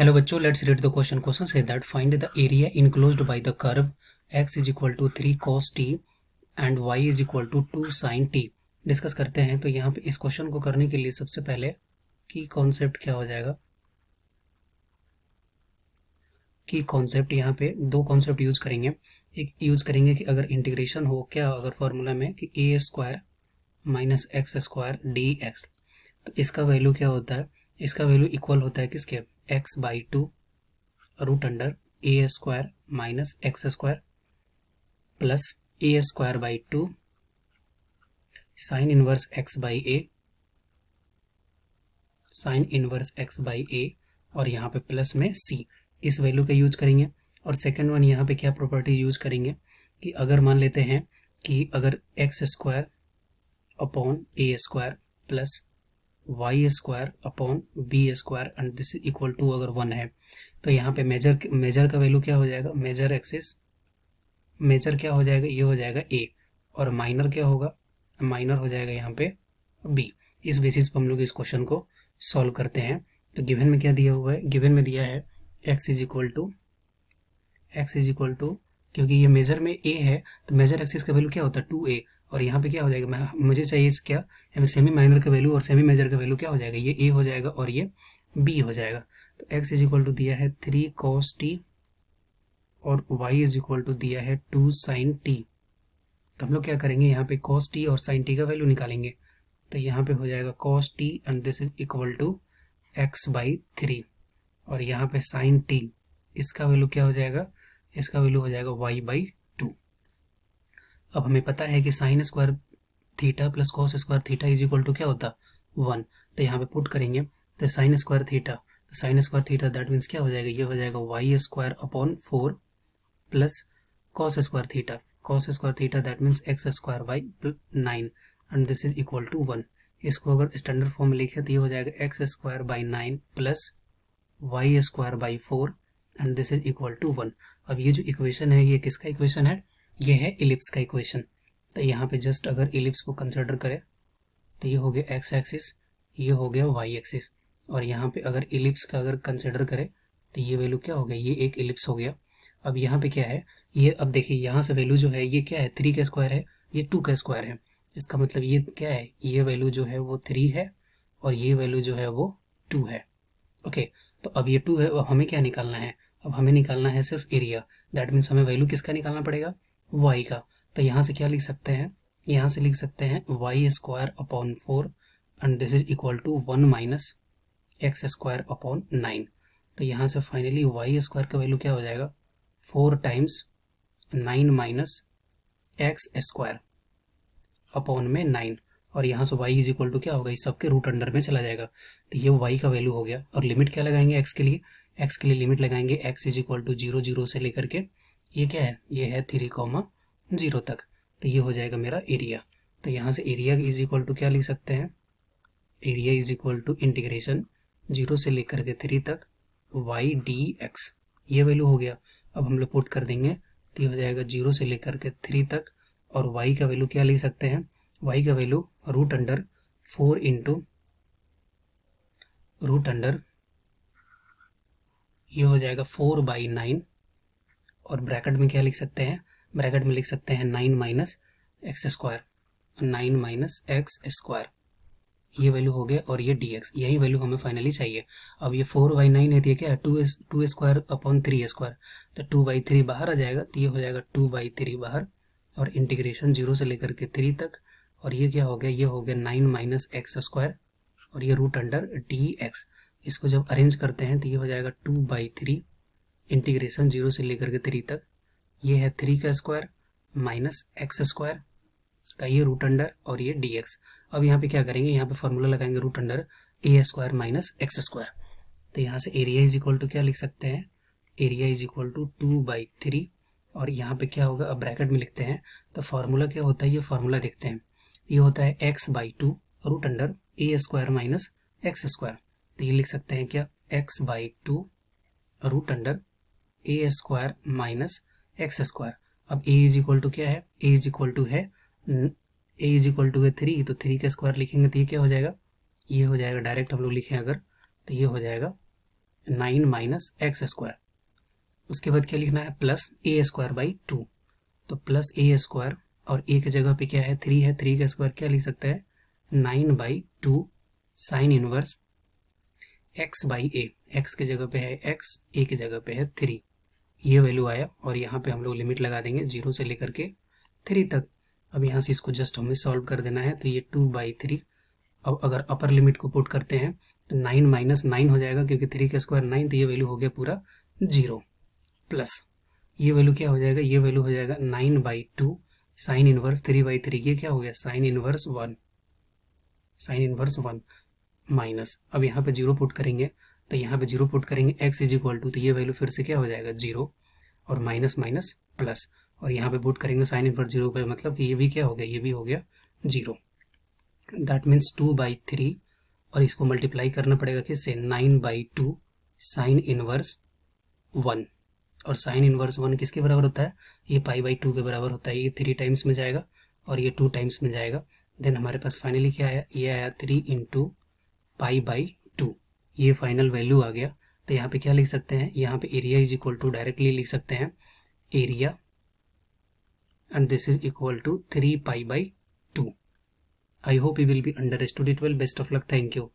Hello बच्चों, let's read the question. Question से that find the area enclosed by the curve x is equal to 3 cos t and y is equal to 2 sin t। Discuss करते हैं। तो यहाँ पे इस question को करने के लिए सबसे पहले की कॉन्सेप्ट क्या हो जाएगा। की कॉन्सेप्ट यहाँ पे दो कॉन्सेप्ट यूज करेंगे। एक यूज करेंगे कि अगर इंटीग्रेशन हो क्या, अगर फॉर्मूला में कि a square minus x square d x, तो इसका वैल्यू क्या होता है। इसका वैल्यू इक्वल होता है किसके, x by two root under a square minus x square plus a square by two sine inverse x by a, sine inverse x by a, और यहाँ पे प्लस में सी, इस वैल्यू का यूज करेंगे। और सेकंड वन यहाँ पे क्या प्रॉपर्टी यूज करेंगे कि अगर मान लेते हैं कि अगर x square upon a square plus y square upon b square and this is equal to अगर 1 है, तो यहाँ पे मेजर का वैल्यू क्या हो जाएगा, मेजर एक्सिस मेजर क्या हो जाएगा, ये हो जाएगा ए, और माइनर क्या होगा, माइनर हो जाएगा यहाँ पे बी। इस बेसिस पर हम लोग इस क्वेश्चन को सॉल्व करते हैं। तो गिवन में क्या दिया हुआ है, गिवन में दिया है एक्स इज इक्वल टू, क्योंकि ये मेजर में ए है तो मेजर एक्सिस का वैल्यू क्या होता है 2a, और यहाँ पे क्या हो जाएगा, मुझे चाहिए क्या, हमें सेमी माइनर का वैल्यू और सेमी मेजर का वैल्यू क्या हो जाएगा, ये a हो जाएगा और ये b हो जाएगा। तो x इज इक्वल टू दिया है 3 cos t और y इज इक्वल टू दिया है 2 sin t। तो हम लोग क्या करेंगे, यहाँ पे cos t और sin t का वैल्यू निकालेंगे। तो यहाँ पे हो जाएगा cos t and this is equal to x by 3, और यहाँ पे sin t, इसका वैल्यू क्या हो जाएगा, इसका वैल्यू हो जाएगा y बाई 2। अब हमें पता है कि sine square theta plus cos square theta is equal to क्या होता, 1। तो यहाँ पे पुट करेंगे तो sine square theta that means क्या हो जाएगा, ये हो जाएगा y square upon 4 plus cos square theta that means x square by 9 and this is equal to 1। इसको अगर स्टैंडर्ड फॉर्म में लिखे तो ये हो जाएगा x square by 9 plus y square by 4 and this is equal to 1। अब ये जो इक्वेशन है ये किसका इक्वेशन है, ये है इलिप्स का इक्वेशन। तो यहाँ पे जस्ट अगर इलिप्स को कंसिडर करें तो ये हो गया एक्स एक्सिस, ये हो गया वाई एक्सिस, और यहाँ पे अगर इलिप्स का अगर कंसिडर करें तो ये वैल्यू क्या हो गया, ये एक इलिप्स हो गया। अब यहाँ पे क्या है, ये अब देखिए यहाँ से वैल्यू जो है ये क्या है, 3 का स्क्वायर है, ये 2 का स्क्वायर है। इसका मतलब ये क्या है, ये वैल्यू जो है वो 3 है और ये वैल्यू जो है वो 2 है। ओके, तो अब ये 2 है, अब हमें क्या निकालना है, अब हमें निकालना है सिर्फ एरिया। दैट मीन्स हमें वैल्यू किसका निकालना पड़ेगा, y का। तो यहाँ से क्या लिख सकते हैं, यहाँ से लिख सकते हैं y square upon 4 and this is equal to 1 minus x square upon 9। तो यहाँ से फाइनली वाई स्क्वायर का वैल्यू क्या हो जाएगा, 4 times 9 minus x square upon में 9, और यहाँ से y इज इक्वल टू क्या होगा, इस सबके रूट अंडर में चला जाएगा। तो ये y का वैल्यू हो गया। और लिमिट क्या लगाएंगे x के लिए, x के लिए लिमिट लगाएंगे x इज इक्वल टू 0 0 से लेकर के ये क्या है, ये है 3,0 तक। तो ये हो जाएगा मेरा एरिया। तो यहाँ से एरिया इज इक्वल टू क्या लिख सकते हैं, area is equal to integration 0 से लेकर के 3 तक वाई डी एक्स, ये वैल्यू हो गया। अब हम लोग पुट कर देंगे तो ये हो जाएगा 0 से लेकर के 3 तक, और y का वैल्यू क्या लिख सकते हैं, y का value root under 4 into root under, ये हो जाएगा 4 बाई 9, और ब्रैकेट में क्या लिख सकते हैं, ब्रैकेट में लिख सकते हैं 9 minus x square, 9 minus x square, ये वैल्यू हो गया, और ये dx, यही वैल्यू हमें फाइनली चाहिए। अब ये 4 बाई 9 है तो ये क्या है, 2 स्क्वायर अपॉन 3 स्क्वायर, तो 2 बाई 3 बाहर आ जाएगा, तो ये हो जाएगा 2 बाई 3 बाहर, और इंटीग्रेशन 0 से लेकर के 3 तक, और ये क्या हो गया, ये हो गया 9 माइनस एक्स स्क्वायर, और ये रूट अंडर dx। इसको जब अरेंज करते हैं तो ये हो जाएगा 2 बाई 3 इंटीग्रेशन 0 से लेकर के 3 तक, ये है 3 का स्क्वायर माइनस एक्स स्क्वायर का ये रूट अंडर, और ये dx। अब यहाँ पे क्या करेंगे, यहाँ पे फॉर्मूला लगाएंगे root under a square minus x square. तो यहाँ से एरिया इज इक्वल टू क्या लिख सकते हैं, area is equal to 2 by 3, और यहाँ पे क्या होगा, अब ब्रैकेट में लिखते हैं तो फार्मूला क्या होता है, ये फार्मूला देखते हैं, ये होता है x by 2 root under a square minus x square. तो ये लिख सकते हैं क्या, x by 2 root under a square minus x square. अब a इज इक्वल टू क्या है, a इज इक्वल टू है 3, तो 3 का स्क्वायर लिखेंगे तो ये क्या हो जाएगा, ये हो जाएगा डायरेक्ट हम लोग लिखें अगर तो ये हो जाएगा 9 माइनस एक्स स्क्वायर। उसके बाद क्या लिखना है, प्लस ए स्क्वायर बाई 2। तो प्लस ए स्क्वायर और ए की जगह पे क्या है 3 है, 3 का स्क्वायर क्या लिख सकते हैं 9/2 sign inverse x by A. X की जगह पे है एक्स, ए की जगह पे है 3। ये वैल्यू आया और यहाँ पे हम लोग लिमिट लगा देंगे 0 से लेकर के 3 तक। अब यहाँ से इसको जस्ट हमें सॉल्व कर देना है, तो ये 2/3। अब अगर अपर लिमिट को पुट करते हैं तो 9 माइनस 9 हो जाएगा, क्योंकि 3 का स्क्वायर 9, तो ये वैल्यू हो गया पूरा 0। प्लस ये वैल्यू क्या हो जाएगा, ये वैल्यू हो जाएगा 9/2 साइन इनवर्स 3/3। ये क्या हो गया sine inverse 1, sine inverse 1 minus. अब यहाँ पे 0 पुट करेंगे, तो यहाँ पे 0 पुट करेंगे x इज इक्वल टू, तो ये वैल्यू फिर से क्या हो जाएगा 0 और माइनस माइनस प्लस, और यहाँ पे पुट करेंगे साइन इनवर्स 0 पर, मतलब कि ये भी क्या हो गया, ये भी हो गया 0। दैट मीन्स 2/3, और इसको मल्टीप्लाई करना पड़ेगा किससे 9/2 साइन इनवर्स 1। और साइन इनवर्स 1 किसके बराबर होता है, ये π/2 के बराबर होता है। ये 3 टाइम्स में जाएगा और ये 2 टाइम्स में जाएगा। देन हमारे पास फाइनली क्या आया, ये आया 3 इंटू π/2। ये फाइनल वैल्यू आ गया। तो यहाँ पे क्या लिख सकते हैं, यहाँ पे area is equal to directly लिख सकते हैं area, and this is equal to 3 π/2। I hope you will be understood it well. Best of luck, thank you.